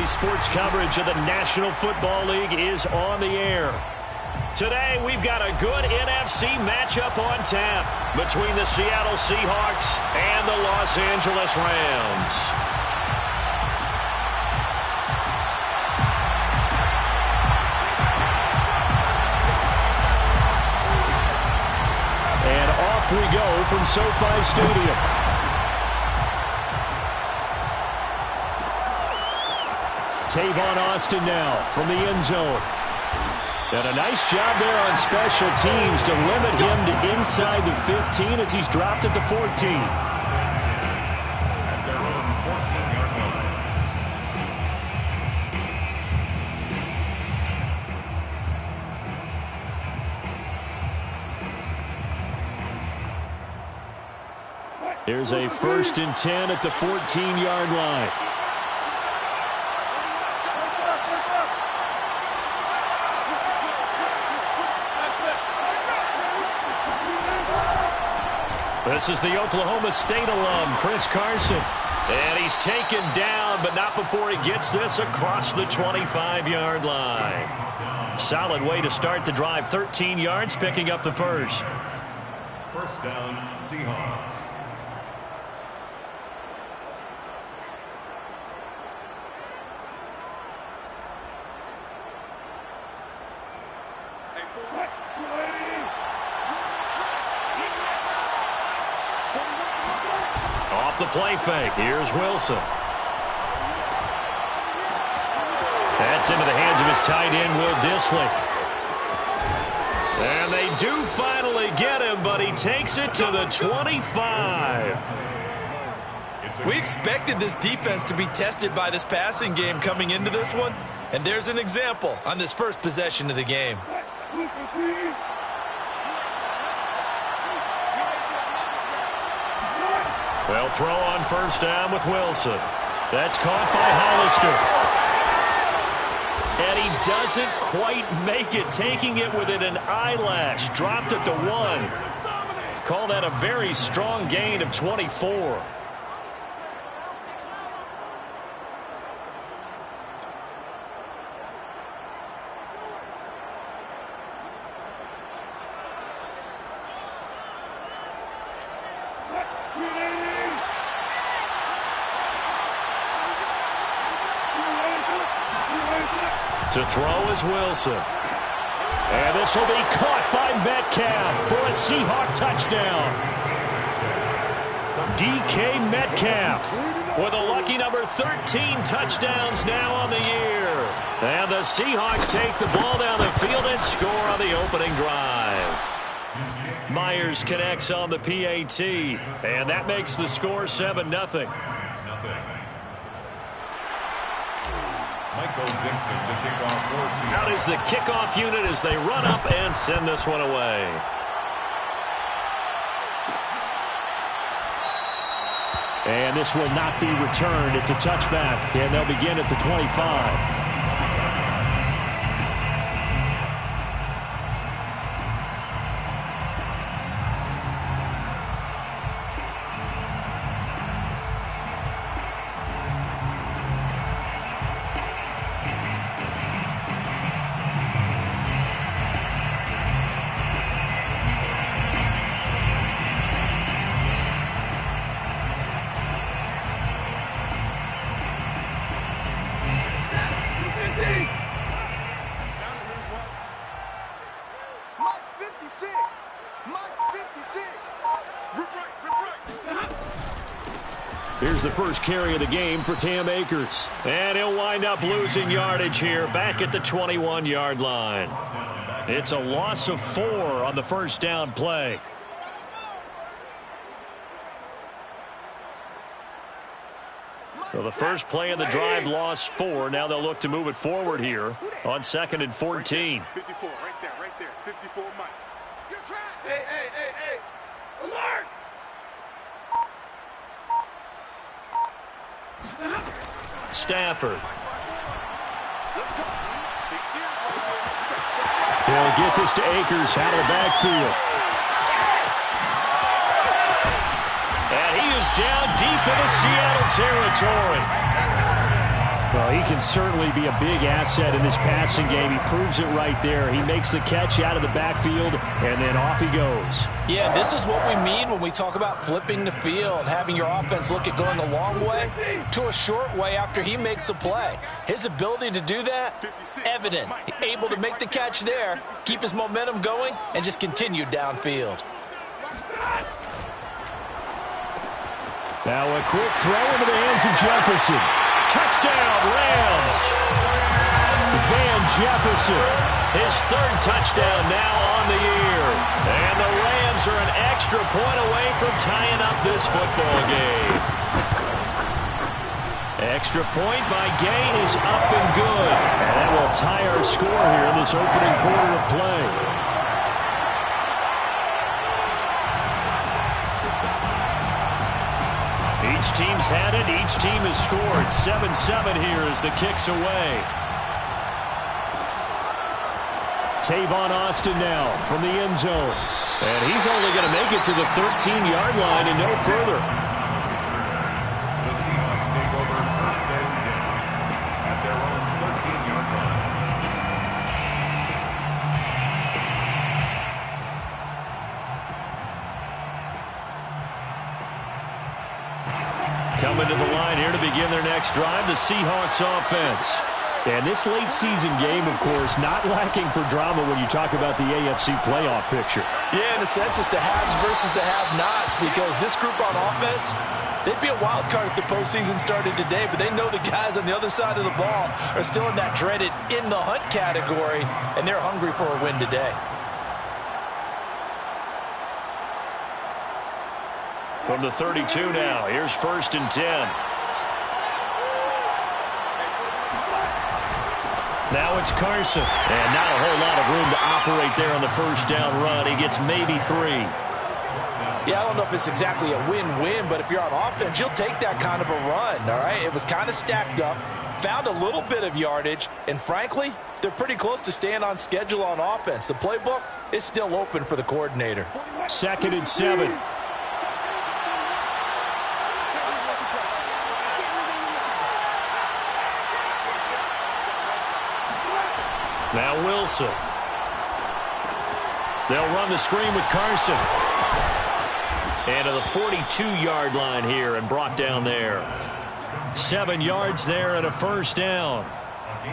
Today's sports coverage of the National Football League is on the air. Today, we've got a good NFC matchup on tap between the Seattle Seahawks and the Los Angeles Rams. And off we go from SoFi Stadium. Tavon Austin now from the end zone. And a nice job there on special teams to limit him to inside the 15 as he's dropped at the 14. Here's a 1st and 10 at the 14-yard line. This is the Oklahoma State alum, Chris Carson. And he's taken down, but not before he gets this across the 25-yard line. Solid way to start the drive. 13 yards, picking up the first. First down, Seahawks. Off the play fake. Here's Wilson. That's into the hands of his tight end, Will Dissly. And they do finally get him, but he takes it to the 25. We expected this defense to be tested by this passing game coming into this one, and there's an example on this first possession of the game. They'll throw on first down with Wilson. That's caught by Hollister. And he doesn't quite make it, taking it within an eyelash. Dropped at the 1. Call that a very strong gain of 24. To throw is Wilson. And this will be caught by Metcalf for a Seahawk touchdown. DK Metcalf with a lucky number 13 touchdowns now on the year. And the Seahawks take the ball down the field and score on the opening drive. Myers connects on the PAT. And that makes the score 7-0. Dixon, the kickoff for Seattle. Out is the kickoff unit as they run up and send this one away. And this will not be returned. It's a touchback, and they'll begin at the 25. Here's the first carry of the game for Cam Akers. And he'll wind up losing yardage here back at the 21-yard line. It's a loss of 4 on the first down play. So the first play of the drive lost 4. Now they'll look to move it forward here on 2nd and 14. 54, right there. 54, Mike. You're trapped. Hey. Alert! Stafford. He'll get this to Akers out of the backfield. And he is down deep into Seattle territory. Well, he can certainly be a big asset in this passing game. He proves it right there. He makes the catch out of the backfield, and then off he goes. Yeah, this is what we mean when we talk about flipping the field, having your offense look at going a long way to a short way after he makes a play. His ability to do that, evident. Able to make the catch there, keep his momentum going, and just continue downfield. Now a quick throw into the hands of Jefferson. Touchdown, Rams. Van Jefferson, his third touchdown now on the year. And the Rams are an extra point away from tying up this football game. Extra point by Gain is up and good. And that will tie our score here in this opening quarter of play. Each team's had it. Each team has scored. 7-7 here as the kick's away. Tavon Austin now from the end zone. And he's only going to make it to the 13-yard line and no further. The Seahawks take over first and 10 at their own 13-yard line. Coming to the line here to begin their next drive, the Seahawks offense. And this late season game, of course, not lacking for drama when you talk about the AFC playoff picture. Yeah, in a sense, it's the haves versus the have-nots because this group on offense, they'd be a wild card if the postseason started today, but they know the guys on the other side of the ball are still in that dreaded in-the-hunt category, and they're hungry for a win today. From the 32 now, here's first and 10. Now it's Carson. And not a whole lot of room to operate there on the first down run. He gets maybe 3. Yeah, I don't know if it's exactly a win-win, but if you're on offense, you'll take that kind of a run, all right? It was kind of stacked up, found a little bit of yardage, and frankly, they're pretty close to staying on schedule on offense. The playbook is still open for the coordinator. 2nd and 7. Now Wilson. They'll run the screen with Carson. And to the 42-yard line here and brought down there. 7 yards there and a first down.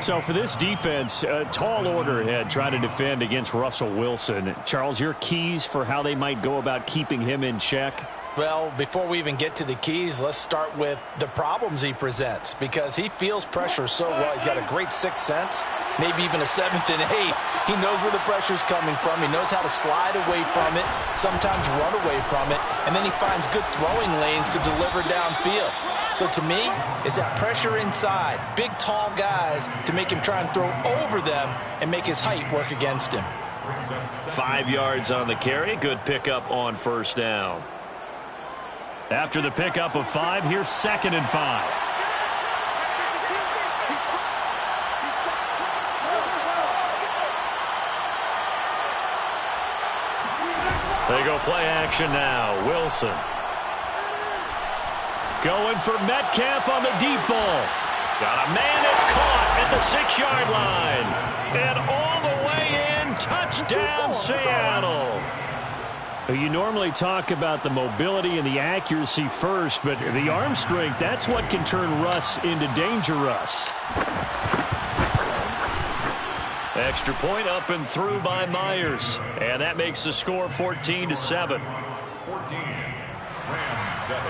So for this defense, a tall order ahead trying to defend against Russell Wilson. Charles, your keys for how they might go about keeping him in check? Well, before we even get to the keys, let's start with the problems he presents because he feels pressure so well. He's got a great sixth sense, maybe even a 7th and 8. He knows where the pressure's coming from. He knows how to slide away from it, sometimes run away from it, and then he finds good throwing lanes to deliver downfield. So to me, it's that pressure inside, big, tall guys to make him try and throw over them and make his height work against him. 5 yards on the carry. Good pickup on first down. After the pickup of 5, here's 2nd and 5. They go play action now. Wilson. Going for Metcalf on the deep ball. Got a man that's caught at the 6-yard line. And all the way in, touchdown Seattle. You normally talk about the mobility and the accuracy first, but the arm strength, that's what can turn Russ into Danger Russ. Extra point up and through by Myers. And that makes the score 14-7. 14. Rams 7.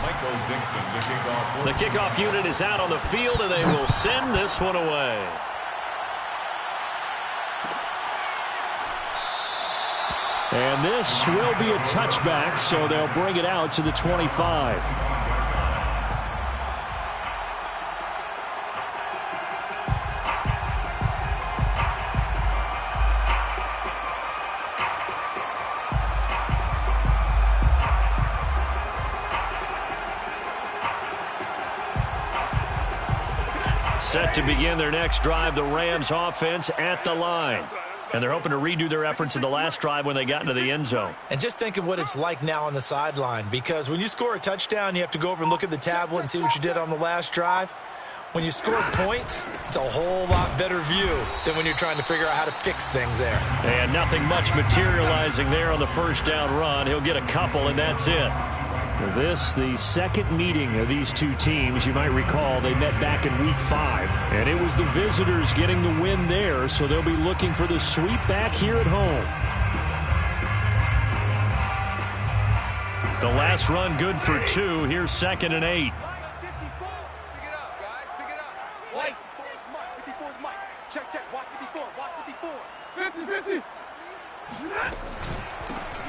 Michael Dixon, the kickoff. The kickoff unit is out on the field, and they will send this one away. And this will be a touchback, so they'll bring it out to the 25. Set to begin their next drive, the Rams offense at the line. And they're hoping to redo their efforts in the last drive when they got into the end zone. And just think of what it's like now on the sideline, because when you score a touchdown, you have to go over and look at the tablet and see what you did on the last drive. When you score points, it's a whole lot better view than when you're trying to figure out how to fix things there. And nothing much materializing there on the first down run. He'll get a couple, and that's it. This, the second meeting of these two teams. You might recall they met back in Week 5, and it was the visitors getting the win there, so they'll be looking for the sweep back here at home. The last run good for 2. Here's 2nd and 8.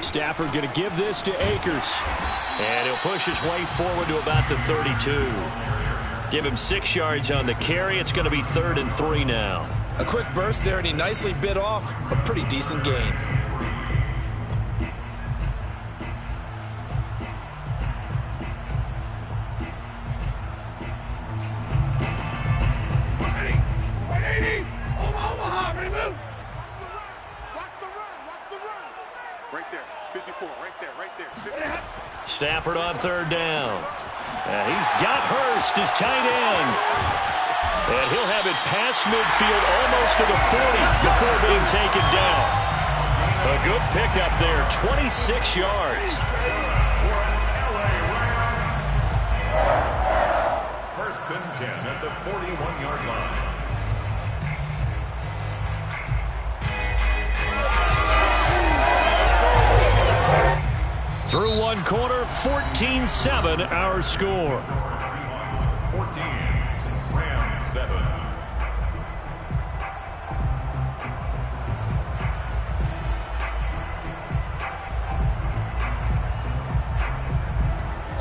Stafford going to give this to Akers. And he'll push his way forward to about the 32. Give him 6 yards on the carry. It's going to be 3rd and 3 now. A quick burst there, and he nicely bit off a pretty decent gain. Stafford on 3rd down. He's got Hurst, his tight end. And he'll have it past midfield almost to the 40 before being taken down. A good pickup there, 26 yards. 1st and 10 at the 41-yard line. Through one quarter, 14-7 our score. Seahawks 14, Rams 7.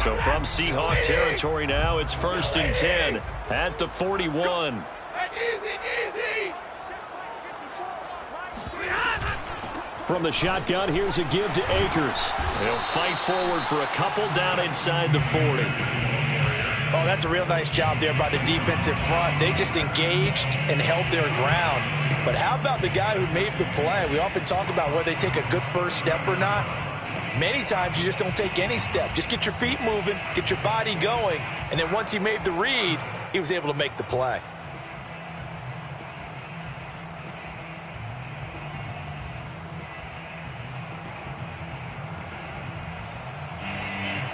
So from Seahawk territory now, it's 1st and 10 at the 41. From the shotgun, here's a give to Akers. He'll fight forward for a couple down inside the 40. Oh, that's a real nice job there by the defensive front. They just engaged and held their ground. But how about the guy who made the play? We often talk about whether they take a good first step or not. Many times you just don't take any step. Just get your feet moving, get your body going, and then once he made the read, he was able to make the play.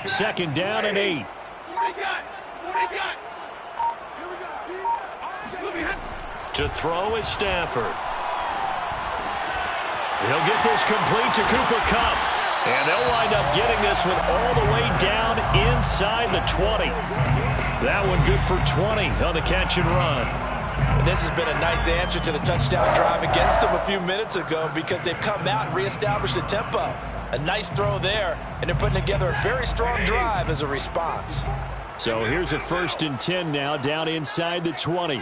Second down and 8. To throw is Stafford. He'll get this complete to Cooper Kupp. And they'll wind up getting this one all the way down inside the 20. That one good for 20 on the catch and run. And this has been a nice answer to the touchdown drive against them a few minutes ago because they've come out and reestablished the tempo. A nice throw there, and they're putting together a very strong drive as a response. So here's a 1st and 10 now down inside the 20.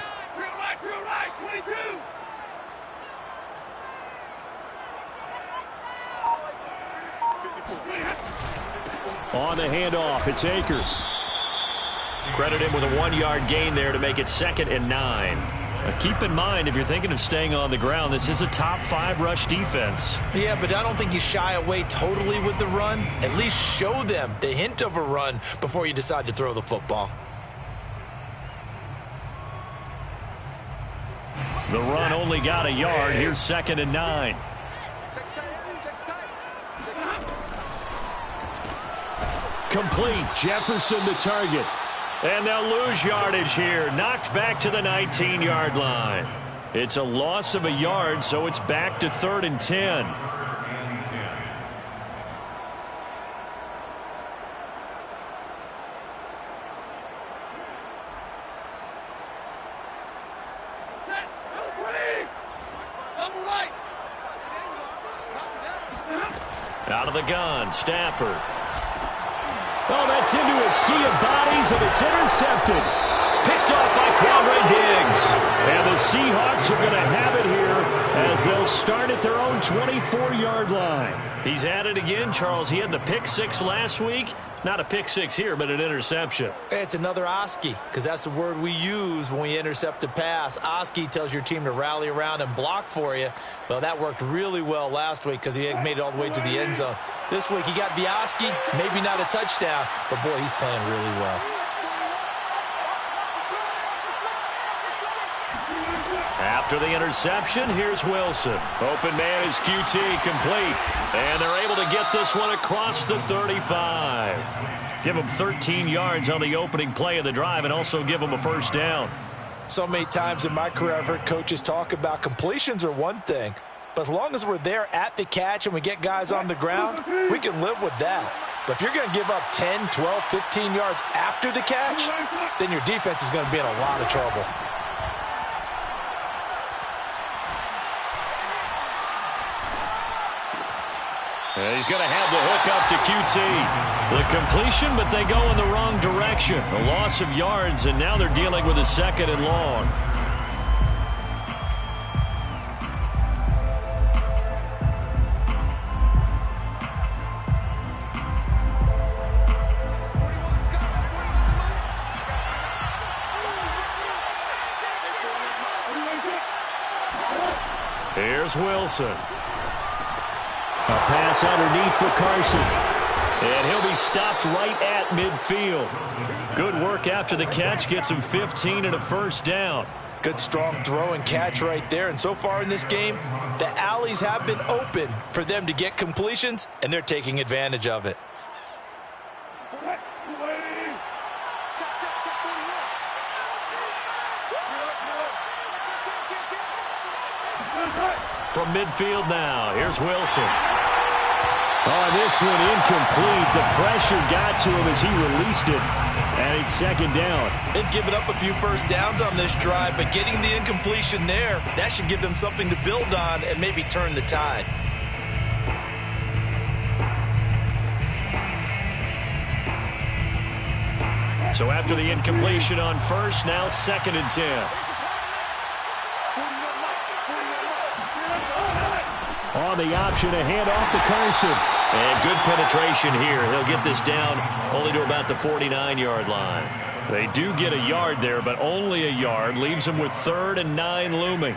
On the handoff, it's Akers. Credit him with a 1-yard gain there to make it 2nd and 9. Keep in mind, if you're thinking of staying on the ground, this is a top 5 rush defense. Yeah, but I don't think you shy away totally with the run. At least show them the hint of a run before you decide to throw the football. The run only got a yard. Here's 2nd and 9. Complete. Jefferson the target. And they'll lose yardage here. Knocked back to the 19-yard line. It's a loss of a yard, so it's back to 3rd and 10. Out of the gun, Stafford. Oh, that's into a sea of bodies, and it's intercepted. Picked off by Quadre Diggs. And the Seahawks are going to have it here as they'll start at their own 24-yard line. He's at it again, Charles. He had the pick 6 last week. Not a pick 6 here, but an interception. It's another Oski, because that's the word we use when we intercept a pass. Oski tells your team to rally around and block for you. Well, that worked really well last week because he made it all the way to the end zone. This week he got the Oski, maybe not a touchdown, but boy, he's playing really well. After the interception, here's Wilson. Open man is QT, complete. And they're able to get this one across the 35. Give them 13 yards on the opening play of the drive and also give them a first down. So many times in my career I've heard coaches talk about completions are one thing, but as long as we're there at the catch and we get guys on the ground, we can live with that. But if you're going to give up 10, 12, 15 yards after the catch, then your defense is going to be in a lot of trouble. And he's going to have the hook up to QT. The completion, but they go in the wrong direction. A loss of yards, and now they're dealing with a 2nd and long. Here's Wilson. A pass underneath for Carson. And he'll be stopped right at midfield. Good work after the catch. Gets him 15 and a first down. Good strong throw and catch right there. And so far in this game, the alleys have been open for them to get completions, and they're taking advantage of it. From midfield now, here's Wilson. Oh, this one incomplete. The pressure got to him as he released it. And it's 2nd down. They've given up a few first downs on this drive, but getting the incompletion there, that should give them something to build on and maybe turn the tide. So after the incompletion on first, now 2nd and 10. On the option, a handoff to Carson. And good penetration here. He'll get this down only to about the 49-yard line. They do get a yard there, but only a yard. Leaves them with 3rd and 9 looming.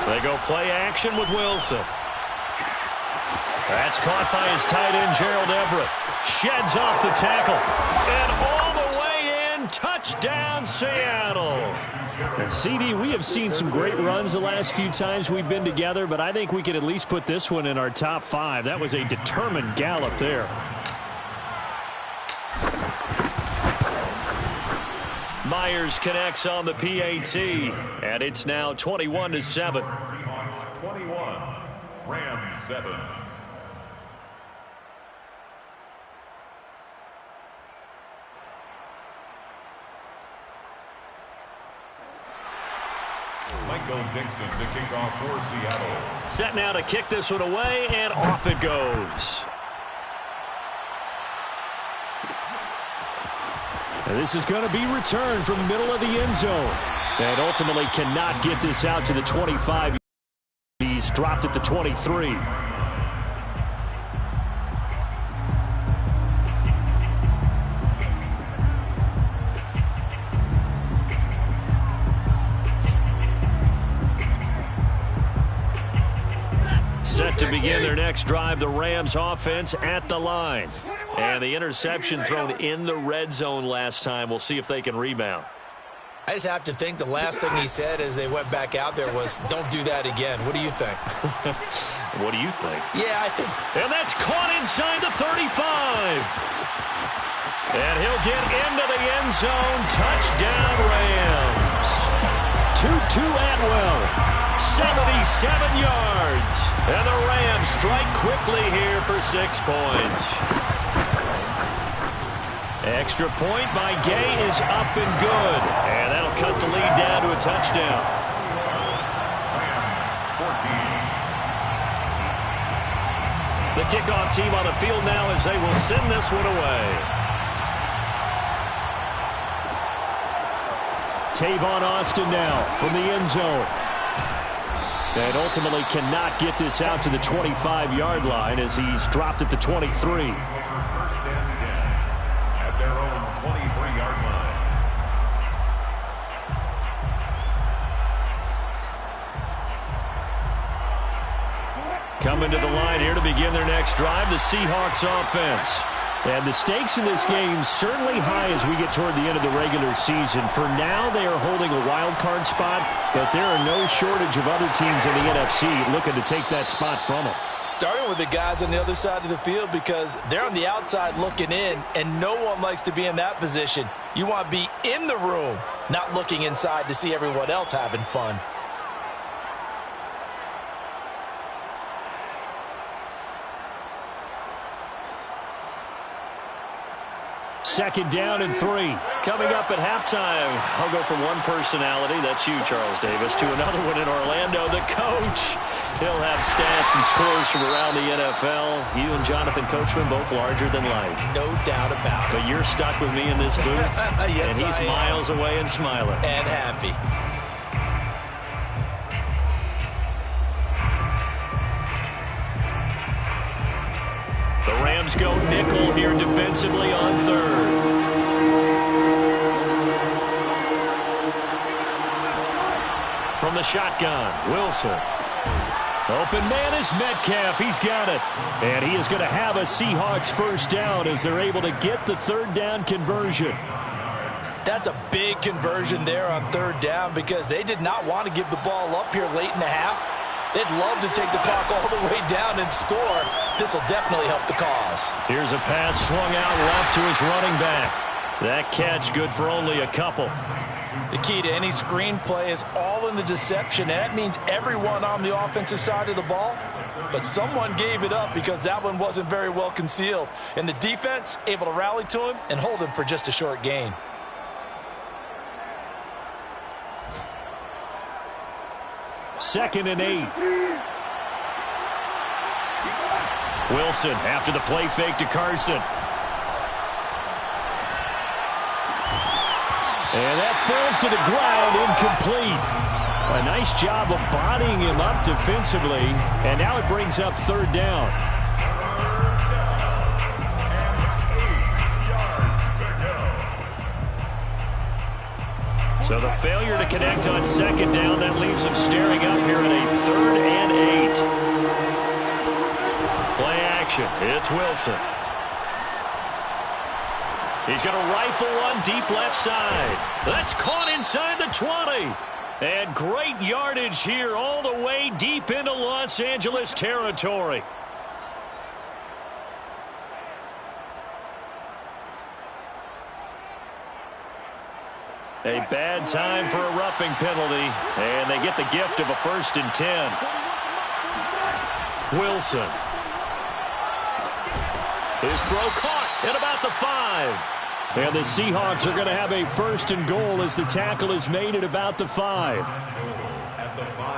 They go play action with Wilson. That's caught by his tight end, Gerald Everett. Sheds off the tackle. And all the way in, touchdown, Seattle. And CD, we have seen some great runs the last few times we've been together, but I think we could at least put this one in our top 5. That was a determined gallop there. Myers connects on the PAT, and it's now 21-7. Seahawks 21, Rams 7. Dixon to kick off for Seattle. Set now to kick this one away, and off it goes. And this is going to be returned from the middle of the end zone. And ultimately cannot get this out to the 25. He's dropped at the 23. Set to begin their next drive, the Rams offense at the line. And the interception thrown in the red zone last time. We'll see if they can rebound. I just have to think the last thing he said as they went back out there was, don't do that again. What do you think? What do you think? Yeah, I think. And that's caught inside the 35. And he'll get into the end zone. Touchdown, Rams. Tutu Atwell. 77 yards. And the Rams strike quickly here for 6 points. Extra point by Gay is up and good. And that'll cut the lead down to a touchdown. Rams 14. The kickoff team on the field now as they will send this one away. Tavon Austin now from the end zone. And ultimately cannot get this out to the 25-yard line as he's dropped at the 23. First and 10 at their own 23-yard line. Coming to the line here to begin their next drive, the Seahawks offense. And the stakes in this game certainly high as we get toward the end of the regular season. For now, they are holding a wild card spot, but there are no shortage of other teams in the NFC looking to take that spot from them. Starting with the guys on the other side of the field because they're on the outside looking in, and no one likes to be in that position. You want to be in the room, not looking inside to see everyone else having fun. Second down and 3. Coming up at halftime, I'll go from one personality, that's you, Charles Davis, to another one in Orlando, the coach. He'll have stats and scores from around the NFL. You and Jonathan Coachman both larger than life. No doubt about it. But you're stuck with me in this booth, yes, and he's miles away and smiling. And happy. The Rams go nickel here defensively on third. From the shotgun, Wilson. Open man is Metcalf. He's got it. And he is going to have a Seahawks first down as they're able to get the third down conversion. That's a big conversion there on third down because they did not want to give the ball up here late in the half. They'd love to take the clock all the way down and score. This will definitely help the cause. Here's a pass swung out left to his running back. That catch good for only a couple. The key to any screenplay is all in the deception. And that means everyone on the offensive side of the ball. But someone gave it up because that one wasn't very well concealed. And the defense able to rally to him and hold him for just a short gain. Second and 8. Wilson after the play fake to Carson. And that falls to the ground, incomplete. A nice job of bodying him up defensively. And now it brings up third down. So the failure to connect on second down, that leaves him staring up here at a third and 8. Play action. It's Wilson. He's going to rifle one deep left side. That's caught inside the 20. And great yardage here all the way deep into Los Angeles territory. A bad time for a roughing penalty, and they get the gift of a 1st and 10. Wilson. His throw caught at about the 5. And the Seahawks are going to have a 1st and goal as the tackle is made at about the 5.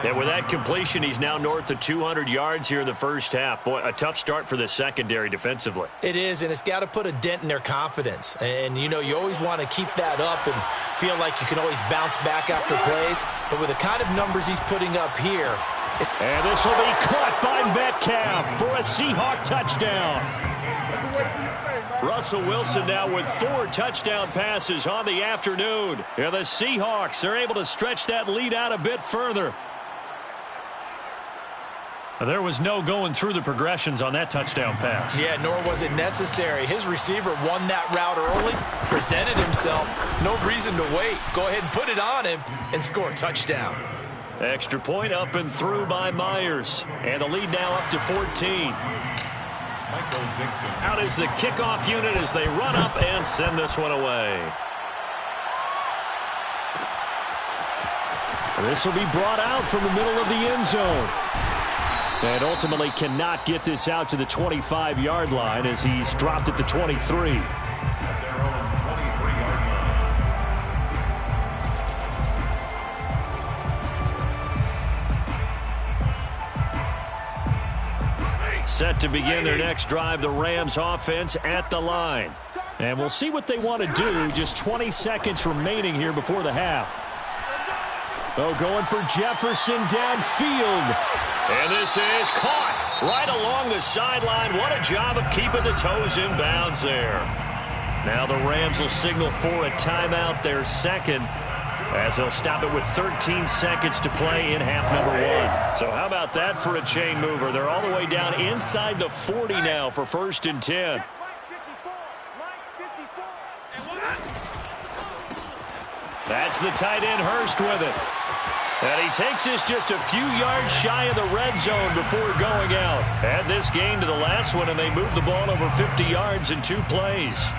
And with that completion, he's now north of 200 yards here in the first half. Boy, a tough start for the secondary defensively. It is, and it's got to put a dent in their confidence. And, you know, you always want to keep that up and feel like you can always bounce back after plays. But with the kind of numbers he's putting up here. And this will be caught by Metcalf for a Seahawk touchdown. Russell Wilson now with 4 touchdown passes on the afternoon. And the Seahawks are able to stretch that lead out a bit further. There was no going through the progressions on that touchdown pass. Yeah, nor was it necessary. His receiver won that route early, presented himself. No reason to wait. Go ahead and put it on him and score a touchdown. Extra point up and through by Myers. And the lead now up to 14. Dixon. Out is the kickoff unit as they run up and send this one away. This will be brought out from the middle of the end zone. And ultimately cannot get this out to the 25-yard line as he's dropped at the 23. At their own 23-yard line. Set to begin their next drive, the Rams offense at the line. And we'll see what they want to do. Just 20 seconds remaining here before the half. Oh, going for Jefferson downfield. And this is caught right along the sideline. What a job of keeping the toes in bounds there. Now the Rams will signal for a timeout, their second. as they'll stop it with 13 seconds to play in half number one. So how about that for a chain mover? They're all the way down inside the 40 now for 1st and 10. That's the tight end Hurst with it. And he takes this just a few yards shy of the red zone before going out. Add this gain to the last one, and they move the ball over 50 yards in 2 plays.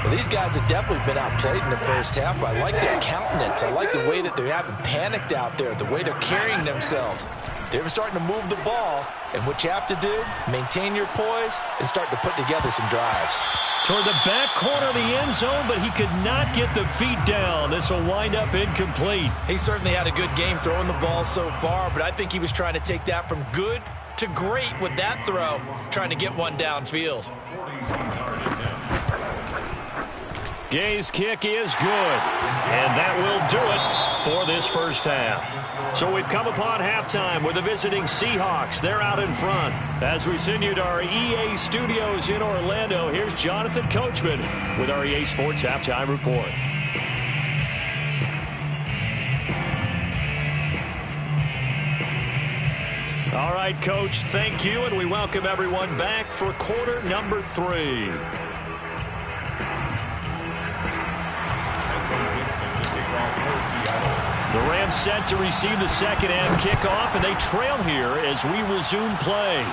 Well, these guys have definitely been outplayed in the first half, but I like their countenance. I like the way that they haven't panicked out there, the way they're carrying themselves. They're starting to move the ball, and what you have to do, maintain your poise and start to put together some drives. Toward the back corner of the end zone, but he could not get the feet down. This will wind up incomplete. He certainly had a good game throwing the ball so far, but I think he was trying to take that from good to great with that throw, trying to get one downfield. Gay's kick is good, and that will do it for this first half. So we've come upon halftime with the visiting Seahawks. They're out in front. As we send you to our EA studios in Orlando, here's Jonathan Coachman with our EA Sports Halftime Report. All right, Coach, thank you, and we welcome everyone back for quarter number 3. The Rams set to receive the second half kickoff, and they trail here as we resume play.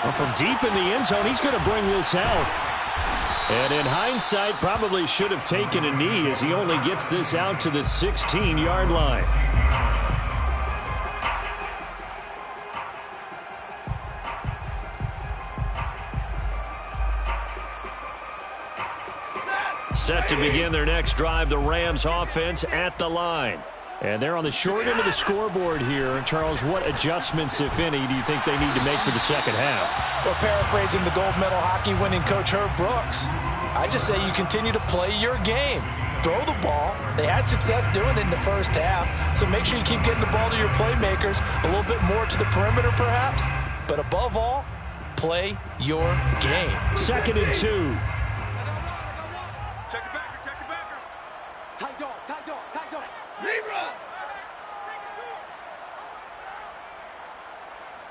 Well, from deep in the end zone, he's going to bring this out. And in hindsight, probably should have taken a knee as he only gets this out to the 16-yard line. Set to begin their next drive, the Rams offense at the line. And they're on the short end of the scoreboard here. Charles, what adjustments, if any, do you think they need to make for the second half? Well, paraphrasing the gold medal hockey winning coach Herb Brooks, I just say you continue to play your game. Throw the ball. They had success doing it in the first half, so make sure you keep getting the ball to your playmakers, a little bit more to the perimeter perhaps, but above all, play your game. 2nd and 2. Check the backer, check the backer. Tight dog, tight dog, tight dog. Libra.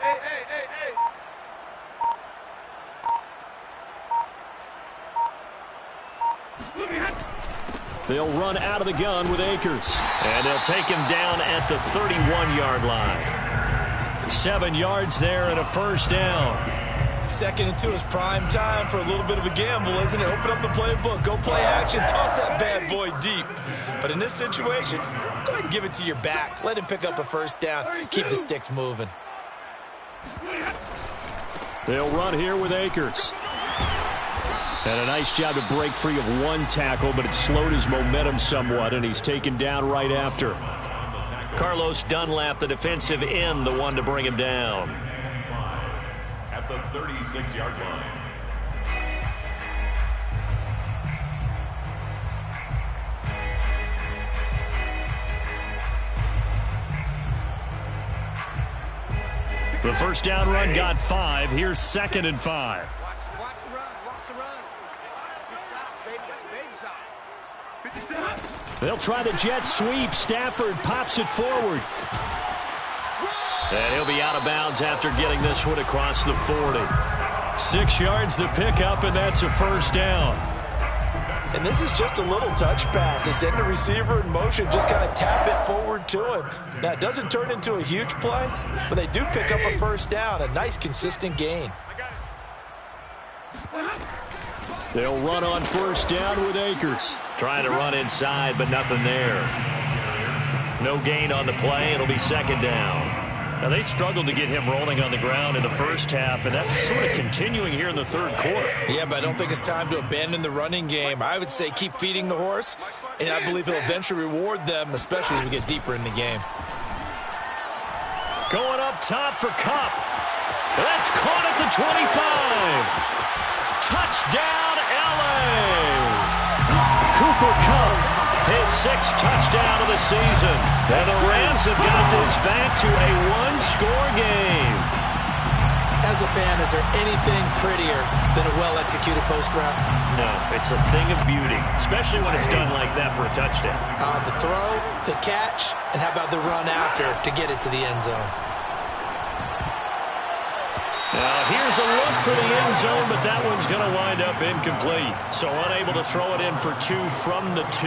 Hey, hey, hey, hey. They'll run out of the gun with Akers. And they'll take him down at the 31-yard line. 7 yards there and a first down. 2nd and 2 is prime time for a little bit of a gamble, isn't it? Open up the playbook, go play action, toss that bad boy deep. But in this situation, go ahead and give it to your back. Let him pick up a first down. Keep the sticks moving. They'll run here with Akers. And a nice job to break free of one tackle, but it slowed his momentum somewhat, and he's taken down right after. Carlos Dunlap, the defensive end, the one to bring him down. At the 36-yard line. The first down run got 5. Here's 2nd and 5. Watch the run, watch the run. Good shot, baby. That's a baby shot. 57. They'll try the jet sweep. Stafford pops it forward. And he'll be out of bounds after getting this one across the 40. 6 yards the pickup, and that's a first down. And this is just a little touch pass. They send the receiver in motion, just kind of tap it forward to him. Now, it doesn't turn into a huge play, but they do pick up a first down, a nice, consistent gain. They'll run on first down with Akers. Trying to run inside, but nothing there. No gain on the play. It'll be 2nd down. Now, they struggled to get him rolling on the ground in the first half, and that's sort of continuing here in the 3rd quarter. Yeah, but I don't think it's time to abandon the running game. I would say keep feeding the horse, and I believe he'll eventually reward them, especially as we get deeper in the game. Going up top for Kupp. That's caught at the 25. Touchdown, L.A. Cooper Kupp. His 6th touchdown of the season. And the Rams have got this back to a 1-score game. As a fan, is there anything prettier than a well-executed post route? No, it's a thing of beauty, especially when it's done like that for a touchdown. The throw, the catch, and how about the run after to get it to the end zone? Now, here's a look for the end zone, but that one's going to wind up incomplete. So unable to throw it in for 2 from the 2.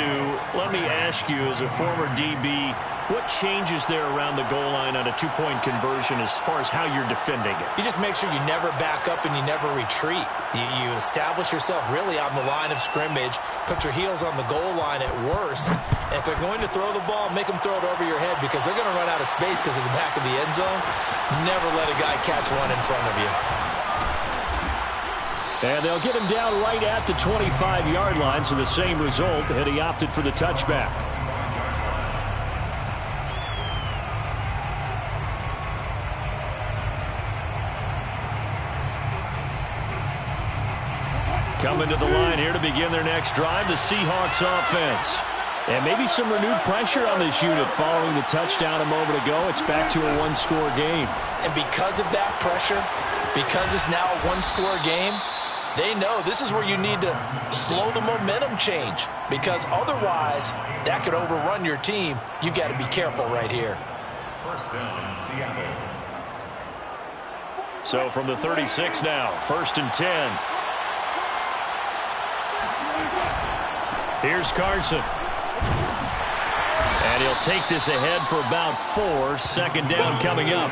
Let me ask you, as a former DB, what changes there around the goal line on a 2-point conversion as far as how you're defending it? You just make sure you never back up and you never retreat. You establish yourself really on the line of scrimmage, put your heels on the goal line at worst. And if they're going to throw the ball, make them throw it over your head because they're going to run out of space because of the back of the end zone. Never let a guy catch one in front of you. And they'll get him down right at the 25-yard line, so the same result, had he opted for the touchback. Coming to the line here to begin their next drive, the Seahawks offense. And maybe some renewed pressure on this unit following the touchdown a moment ago. It's back to a 1-score game. And because of that pressure, because it's now a 1-score game, they know this is where you need to slow the momentum change. Because otherwise, that could overrun your team. You've got to be careful right here. First down, Seattle. So from the 36 now, 1st and 10. Here's Carson. And he'll take this ahead for about 4. 2nd down coming up.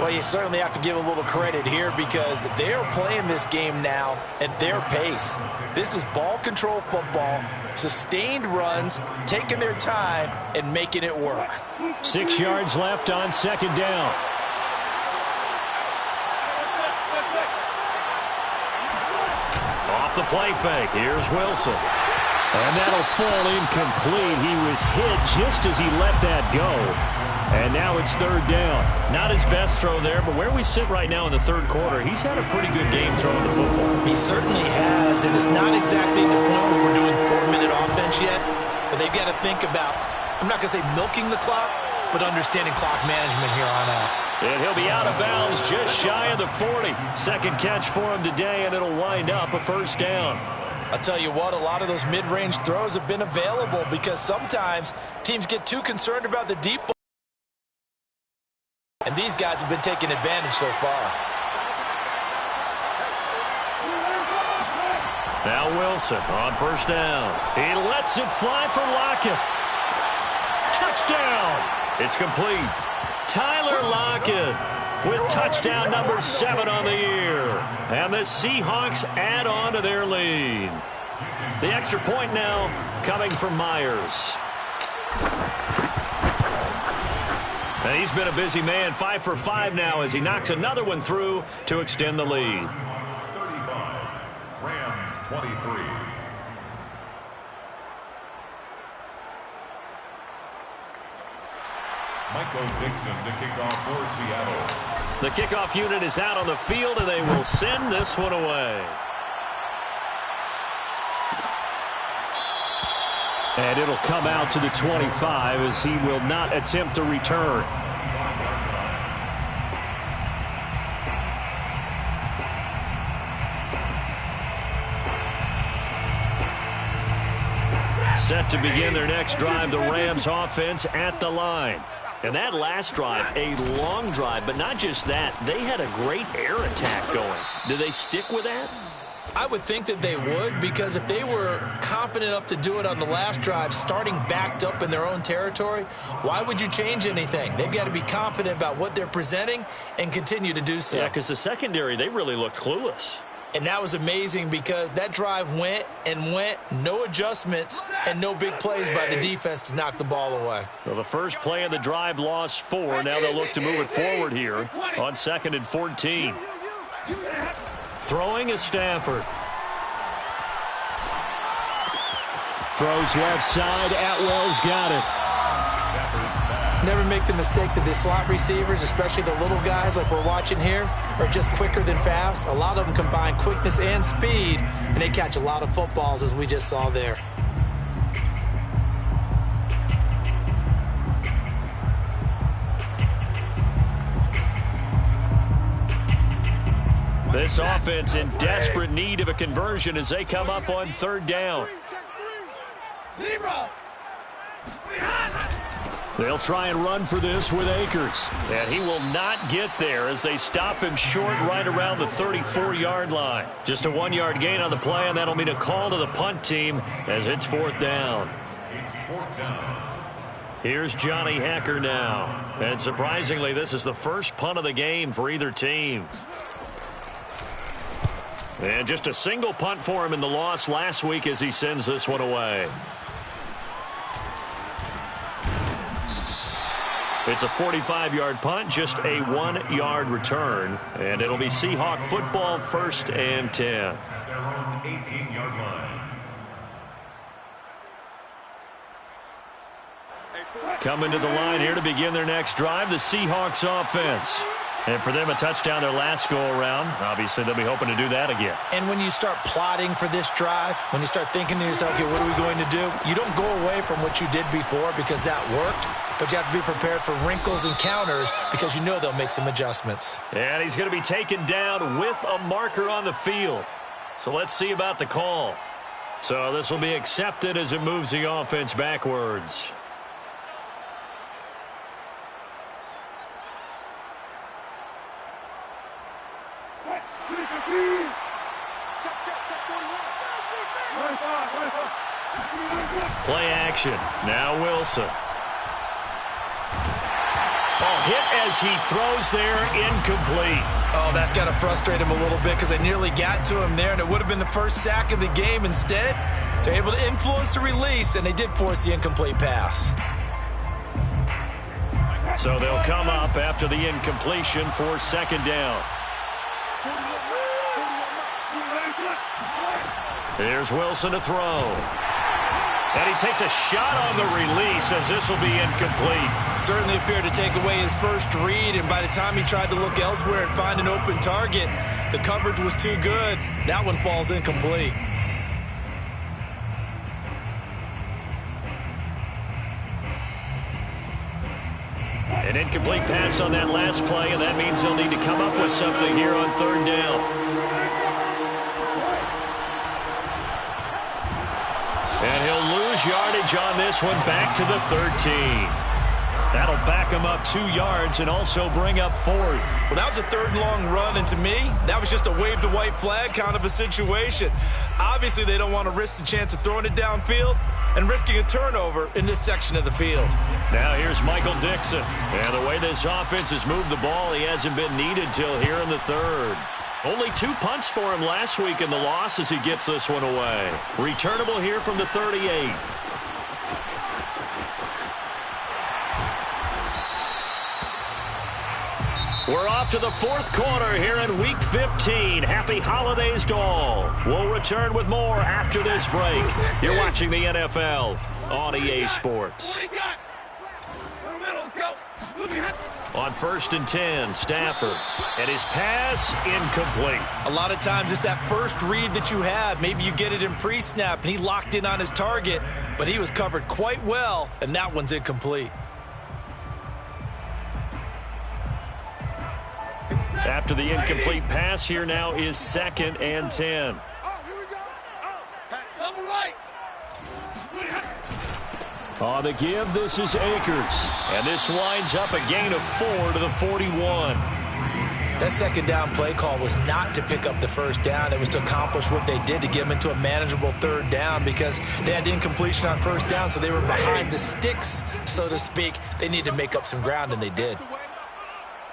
Well, you certainly have to give a little credit here because they're playing this game now at their pace. This is ball control football, sustained runs, taking their time, and making it work. 6 yards left on 2nd down. Off the play fake. Here's Wilson. And that'll fall incomplete. He was hit just as he let that go. And now it's 3rd down. Not his best throw there, but where we sit right now in the 3rd quarter, he's had a pretty good game throwing the football. He certainly has, and it's not exactly the point where we're doing 4-minute offense yet, but they've got to think about, I'm not going to say milking the clock, but understanding clock management here on out. And he'll be out of bounds just shy of the 40. 2nd catch for him today, and it'll wind up a 1st down. I'll tell you what, a lot of those mid-range throws have been available because sometimes teams get too concerned about the deep ball. And these guys have been taking advantage so far. Now Wilson on 1st down. He lets it fly for Lockett. Touchdown! It's complete. Tyler Lockett with touchdown number 7 on the year. And the Seahawks add on to their lead. The extra point now coming from Myers. And he's been a busy man, 5 for 5 now as he knocks another one through to extend the lead. 35, Rams 23. Michael Dixon to kick off for Seattle. The kickoff unit is out on the field, and they will send this one away. And it'll come out to the 25 as he will not attempt a return. Set to begin their next drive, the Rams offense at the line. And that last drive, a long drive, but not just that. They had a great air attack going. Do they stick with that? I would think that they would, because if they were confident enough to do it on the last drive, starting backed up in their own territory, why would you change anything? They've got to be confident about what they're presenting and continue to do so. Yeah, because the secondary, they really looked clueless. And that was amazing because that drive went and went, no adjustments, and no big plays by the defense to knock the ball away. Well, the first play of the drive lost 4. Now they'll look to move it forward here on 2nd and 14. Throwing is Stafford. Throws left side. Atwell's got it. Never make the mistake that the slot receivers, especially the little guys like we're watching here, are just quicker than fast. A lot of them combine quickness and speed, and they catch a lot of footballs, as we just saw there. This offense in desperate need of a conversion as they come up on third down. They'll try and run for this with Akers. And he will not get there as they stop him short right around the 34-yard line. Just a 1-yard gain on the play, and that'll mean a call to the punt team as it's fourth down. It's fourth down. Here's Johnny Hecker now. And surprisingly, this is the first punt of the game for either team. And just a single punt for him in the loss last week as he sends this one away. It's a 45-yard punt, just a 1-yard return. And it'll be Seahawk football, 1st and 10. At their own 18-yard line. Coming to the line here to begin their next drive, the Seahawks offense. And for them, a touchdown their last go-around. Obviously, they'll be hoping to do that again. And when you start plotting for this drive, when you start thinking to yourself, okay, what are we going to do? You don't go away from what you did before because that worked, but you have to be prepared for wrinkles and counters because you know they'll make some adjustments. And he's going to be taken down with a marker on the field. So let's see about the call. So this will be accepted as it moves the offense backwards. Play action. Now Wilson. Ball hit as he throws there, incomplete. Oh, that's got to frustrate him a little bit because they nearly got to him there, and it would have been the first sack of the game. Instead, they're able to influence the release, and they did force the incomplete pass. So they'll come up after the incompletion for second down. Here's Wilson to throw. And he takes a shot on the release as this will be incomplete. Certainly appeared to take away his first read, and by the time he tried to look elsewhere and find an open target, the coverage was too good. That one falls incomplete. An incomplete pass on that last play, and that means they'll need to come up with something here on third down. And he'll lose yardage on this one back to the 13. That'll back him up 2 yards and also bring up fourth. Well, that was a third and long run, and to me, that was just a wave the white flag kind of a situation. Obviously, they don't want to risk the chance of throwing it downfield and risking a turnover in this section of the field. Now here's Michael Dixon. And the way this offense has moved the ball, he hasn't been needed till here in the third. Only 2 punts for him last week in the loss as he gets this one away. Returnable here from the 38. We're off to the fourth quarter here in Week 15. Happy holidays to all. We'll return with more after this break. You're watching the NFL on EA Sports. On 1st and 10, Stafford. And his pass, incomplete. A lot of times it's that first read that you have. Maybe you get it in pre-snap, and he locked in on his target, but he was covered quite well, and that one's incomplete. After the incomplete pass, here now is 2nd and 10. On the give, this is Akers. And this winds up a gain of 4 to the 41. That second down play call was not to pick up the first down. It was to accomplish what they did to get them into a manageable third down because they had incompletion on first down, so they were behind the sticks, so to speak. They needed to make up some ground, and they did.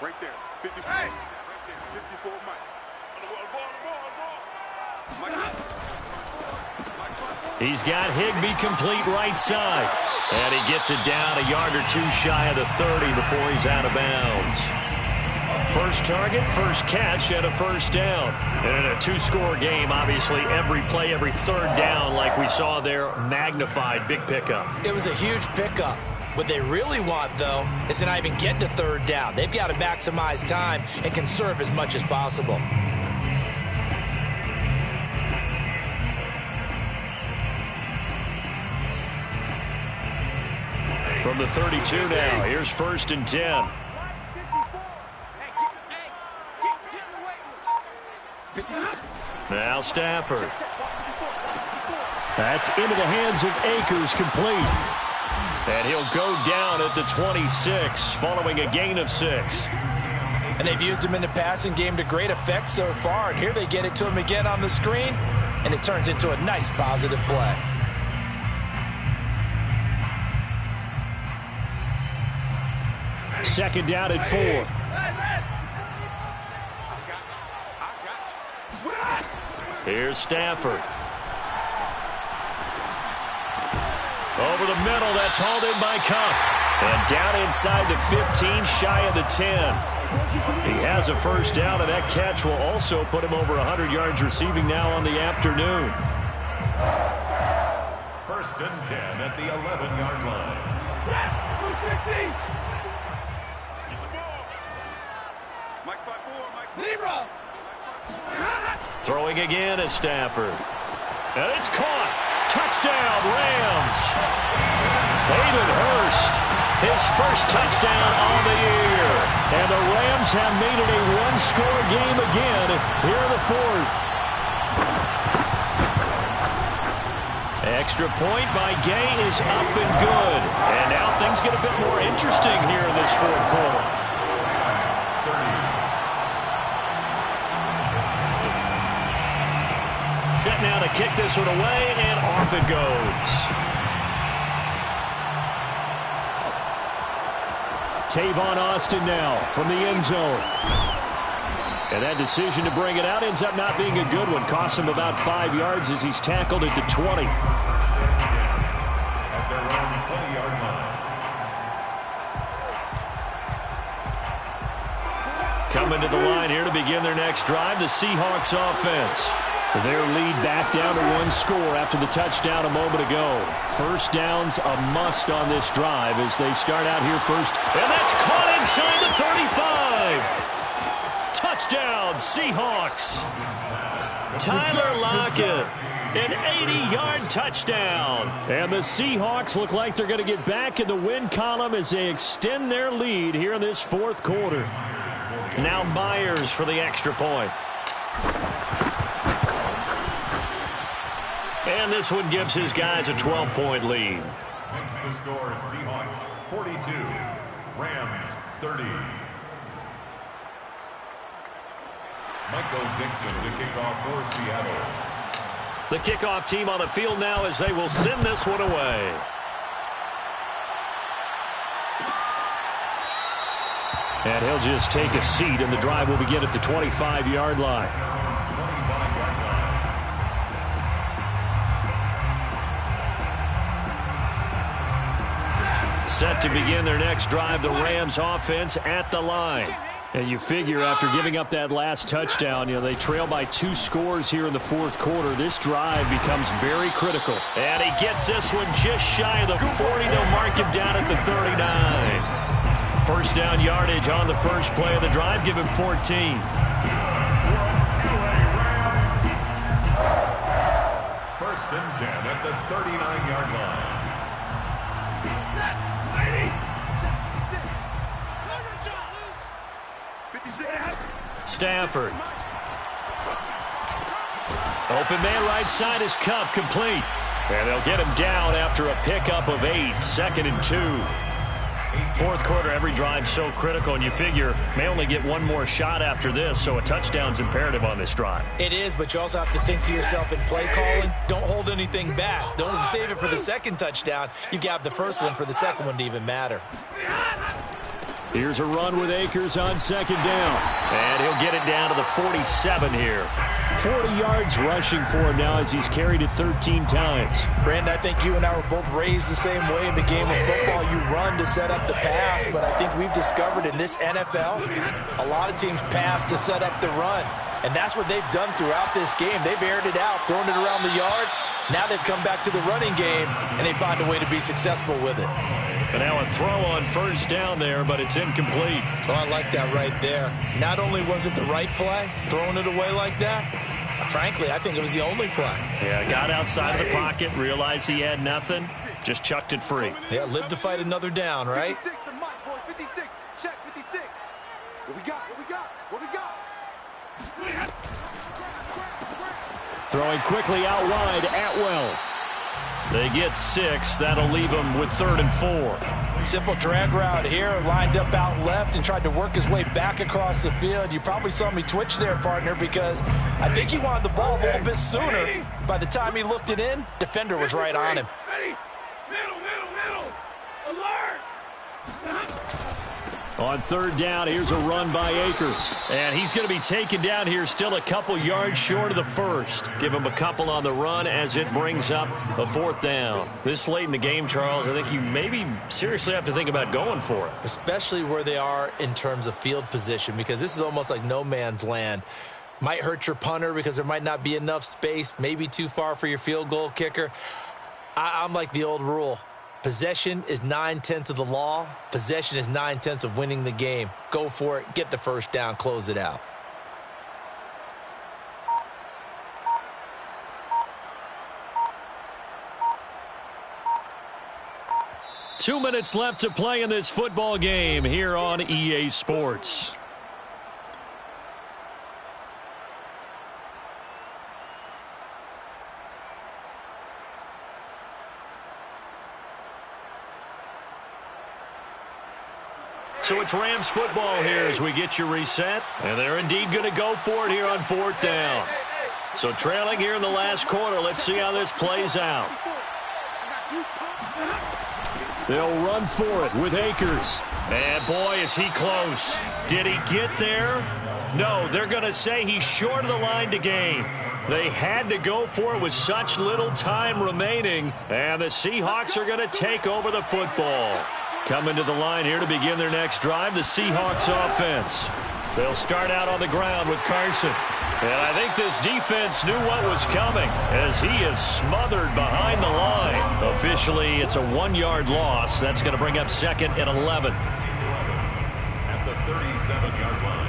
Right there. 54. Right there. 54 Mike. He's got Higbee complete right side. And he gets it down a yard or 2 shy of the 30 before he's out of bounds. First target, first catch, and a first down. And in a 2-score game, obviously, every play, every third down, like we saw there, magnified, big pickup. It was a huge pickup. What they really want, though, is to not even get to third down. They've got to maximize time and conserve as much as possible. From the 32 now, here's 1st and 10. Now Stafford. That's into the hands of Akers, complete. And he'll go down at the 26 following a gain of 6. And they've used him in the passing game to great effect so far. And here they get it to him again on the screen. And it turns into a nice positive play. Second down at 4. Here's Stafford. Over the middle, that's hauled in by Cup. And down inside the 15, shy of the 10. He has a first down, and that catch will also put him over 100 yards receiving now on the afternoon. First and 10 at the 11-yard line. Throwing again is Stafford. And it's caught. Touchdown, Rams. Hayden Hurst, his first touchdown on the year. And the Rams have made it a one-score game again here in the fourth. Extra point by Gay is up and good. And now things get a bit more interesting here in this fourth quarter. Set now to kick this one away, and off it goes. Tavon Austin now from the end zone. And that decision to bring it out ends up not being a good one. Costs him about 5 yards as he's tackled at the 20. At their own 20-yard line. Coming to the line here to begin their next drive, the Seahawks offense. Their lead back down to one score after the touchdown a moment ago. First down's a must on this drive as they start out here first. And that's caught inside the 35. Touchdown, Seahawks. Tyler Lockett, an 80-yard touchdown. And the Seahawks look like they're going to get back in the win column as they extend their lead here in this fourth quarter. Now Myers for the extra point. And this one gives his guys a 12-point lead. Makes the score Seahawks 42, Rams 30. Michael Dixon to kick off for Seattle. The kickoff team on the field now as they will send this one away. And he'll just take a seat, and the drive will begin at the 25-yard line. Set to begin their next drive, the Rams offense at the line. And you figure after giving up that last touchdown, they trail by 2 scores here in the fourth quarter. This drive becomes very critical. And he gets this one just shy of the 40. They'll mark him down at the 39. First down yardage on the first play of the drive. Give him 14. First and 10 at the 39-yard line. Stafford. Open man right side is Cup, complete. And they'll get him down after a pickup of 8. Second and 2. Fourth quarter, every drive so critical, and you figure may only get one more shot after this, so a touchdown's imperative on this drive. It is, but you also have to think to yourself in play calling, don't hold anything back. Don't save it for the second touchdown. You've got the first one for the second one to even matter. Here's a run with Akers on second down. And he'll get it down to the 47 here. 40 yards rushing for him now as he's carried it 13 times. Brandon, I think you and I were both raised the same way in the game of football. You run to set up the pass, but I think we've discovered in this NFL, a lot of teams pass to set up the run. And that's what they've done throughout this game. They've aired it out, thrown it around the yard. Now they've come back to the running game, and they find a way to be successful with it. And now a throw on first down there, but it's incomplete. Oh, I like that right there. Not only was it the right play, throwing it away like that, frankly, I think it was the only play. Yeah, got outside of the pocket, realized he had nothing, just chucked it free. Yeah, live to fight another down, right? 56, the mic, boys. 56. Check 56. What we got? What we got? What we got? Throwing quickly out wide, Atwell. They get 6. That'll leave them with 3rd and 4. Simple drag route here, lined up out left and tried to work his way back across the field. You probably saw me twitch there, partner, because I think he wanted the ball a little bit sooner. By the time he looked it in, defender was right on him. Middle. Alert. On 3rd down, here's a run by Akers. And he's going to be taken down here still a couple yards short of the first. Give him a couple on the run as it brings up a 4th down. This late in the game, Charles, I think you maybe seriously have to think about going for it. Especially where they are in terms of field position, because this is almost like no man's land. Might hurt your punter because there might not be enough space, maybe too far for your field goal kicker. I'm like the old rule. Possession is 9/10 of the law. Possession is 9/10 of winning the game. Go for it. Get the first down. Close it out. Two minutes left to play in this football game here on EA Sports. So it's Rams football here as we get you reset. And they're indeed going to go for it here on 4th down. So trailing here in the last quarter. Let's see how this plays out. They'll run for it with Akers. And boy, is he close. Did he get there? No, they're going to say he's short of the line to gain. They had to go for it with such little time remaining. And the Seahawks are going to take over the football. Coming to the line here to begin their next drive, the Seahawks offense. They'll start out on the ground with Carson. And I think this defense knew what was coming as he is smothered behind the line. Officially, it's a 1-yard loss. That's going to bring up 2nd and 11. At the 37-yard line.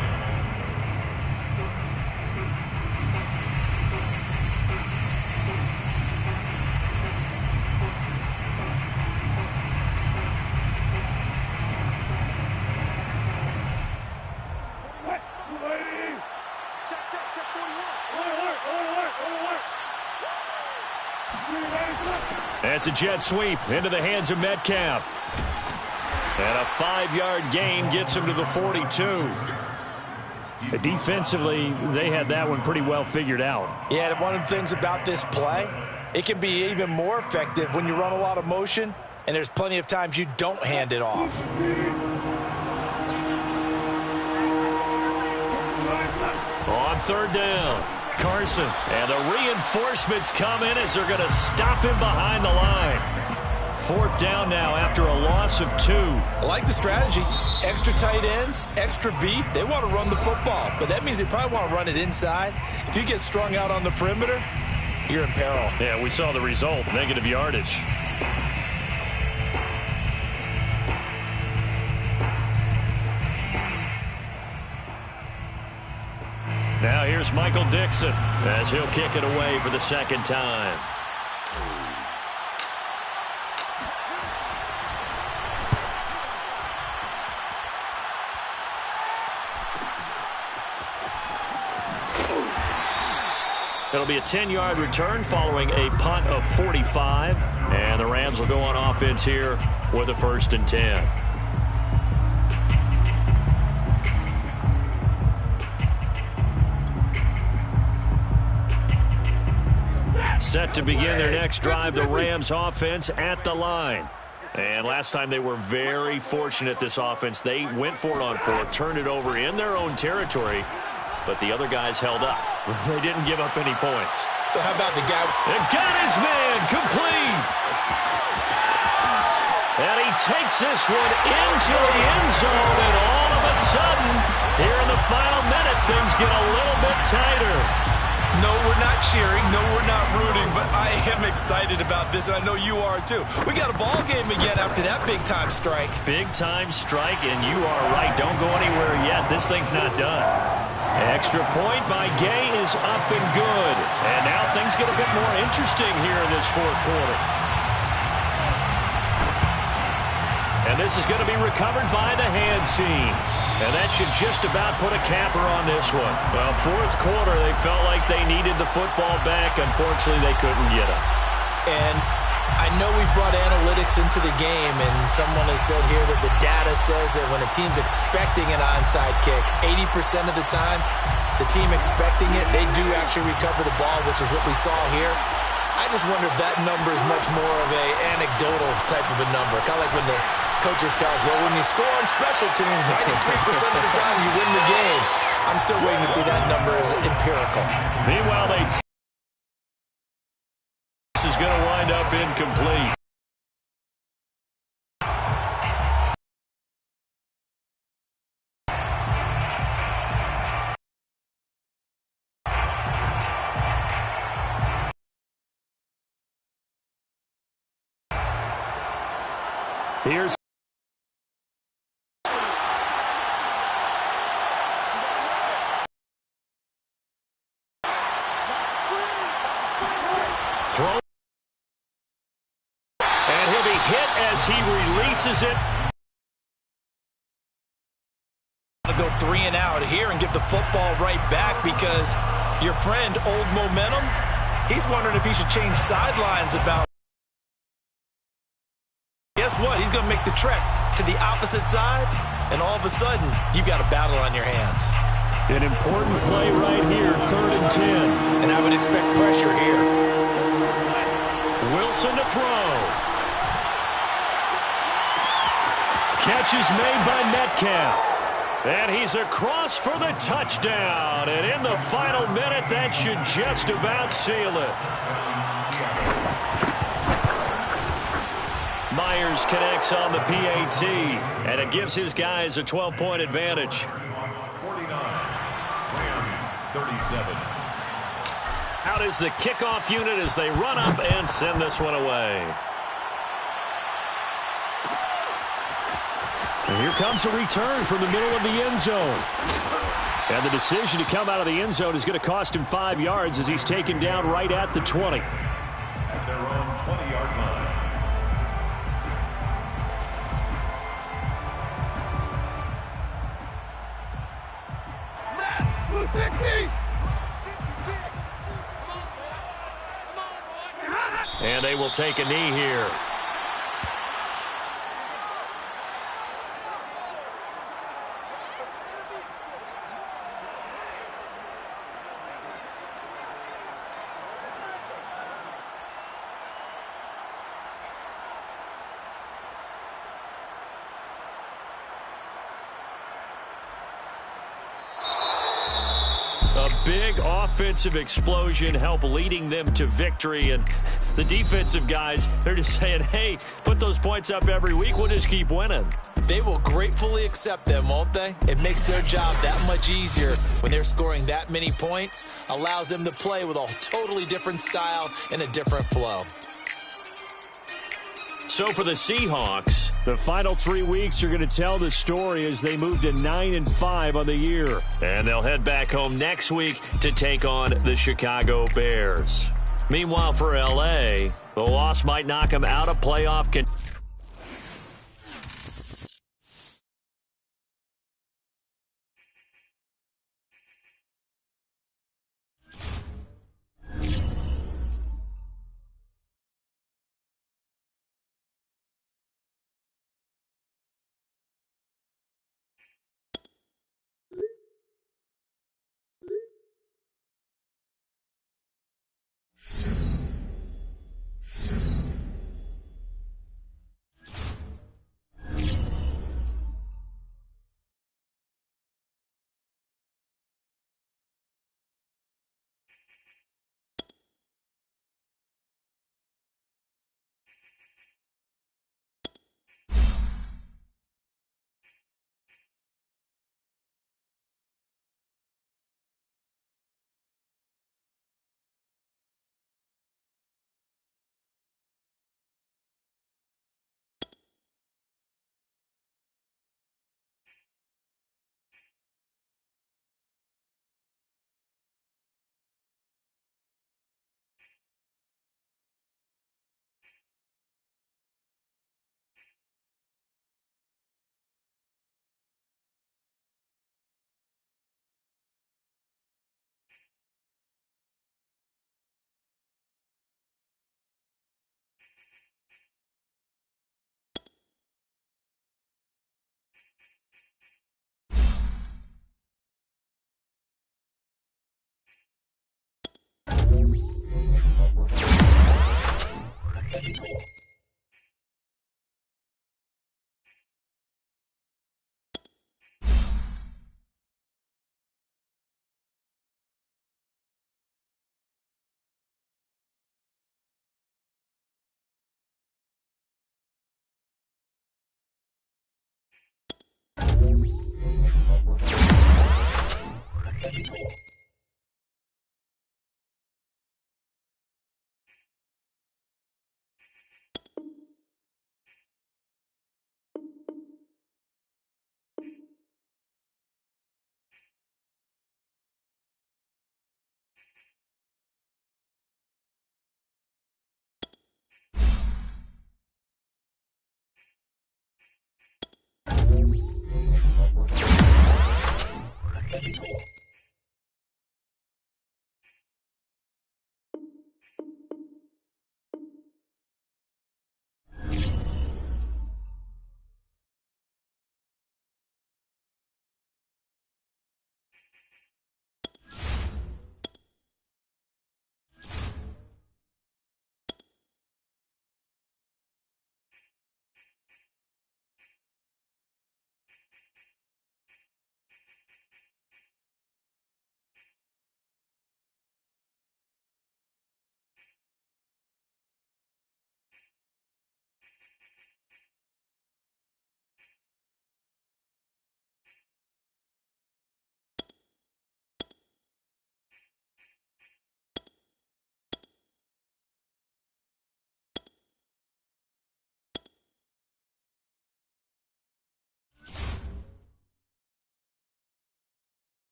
That's a jet sweep into the hands of Metcalf. And a 5-yard gain gets him to the 42. Defensively, they had that one pretty well figured out. Yeah, one of the things about this play, it can be even more effective when you run a lot of motion, and there's plenty of times you don't hand it off. On 3rd down, Carson. And the reinforcements come in as they're going to stop him behind the line. 4th down now after a loss of 2. I like the strategy. Extra tight ends, extra beef. They want to run the football, but that means they probably want to run it inside. If you get strung out on the perimeter, you're in peril. Yeah, we saw the result, negative yardage. Now here's Michael Dixon as he'll kick it away for the 2nd time. It'll be a 10-yard return following a punt of 45. And the Rams will go on offense here with a 1st and 10. Set to begin their next drive, the Rams offense at the line. And last time they were very fortunate, this offense. They went for it on 4th, turned it over in their own territory, but the other guys held up. They didn't give up any points. So how about the guy? And got his man complete. And he takes this one into the end zone, and all of a sudden, here in the final minute, things get a little bit tighter. No, we're not cheering. No, we're not rooting, but I am excited about this, and I know you are too. We got a ball game again after that big-time strike. Big-time strike, and you are right. Don't go anywhere yet. This thing's not done. Extra point by Gay is up and good. And now things get a bit more interesting here in this 4th quarter. And this is going to be recovered by the hands team. And that should just about put a capper on this one. Well, fourth quarter, they felt like they needed the football back. Unfortunately, they couldn't get it. And I know we've brought analytics into the game, and someone has said here that the data says that when a team's expecting an onside kick, 80% of the time, the team expecting it, they do actually recover the ball, which is what we saw here. I just wonder if that number is much more of a anecdotal type of a number. Kind of like when the coaches tell us, well, when you score on special teams, 93% of the time you win the game. I'm still waiting to see that number as empirical. Meanwhile, this is going to wind up incomplete. Here's throw. And he'll be hit as he releases it. Go 3 and out here and give the football right back because your friend, Old Momentum, he's wondering if he should change sidelines about. Guess what? He's going to make the trek to the opposite side, and all of a sudden, you've got a battle on your hands. An important play right here, 3rd and 10. And I would expect pressure here. Wilson to throw. Catch is made by Metcalf. And he's across for the touchdown. And in the final minute, that should just about seal it. Myers connects on the PAT, and it gives his guys a 12-point advantage. 49, Rams 37. Out is the kickoff unit as they run up and send this one away. And here comes a return from the middle of the end zone. And the decision to come out of the end zone is going to cost him 5 yards as he's taken down right at the 20. At their own 20-yard line. And they will take a knee here. A big offensive explosion help leading them to victory. And the defensive guys, they're just saying, hey, put those points up every week. We'll just keep winning. They will gratefully accept them, won't they? It makes their job that much easier when they're scoring that many points. Allows them to play with a totally different style and a different flow. So for the Seahawks, the final 3 weeks are going to tell the story as they move to 9-5 on the year. And they'll head back home next week to take on the Chicago Bears. Meanwhile, for L.A., the loss might knock them out of playoff contention.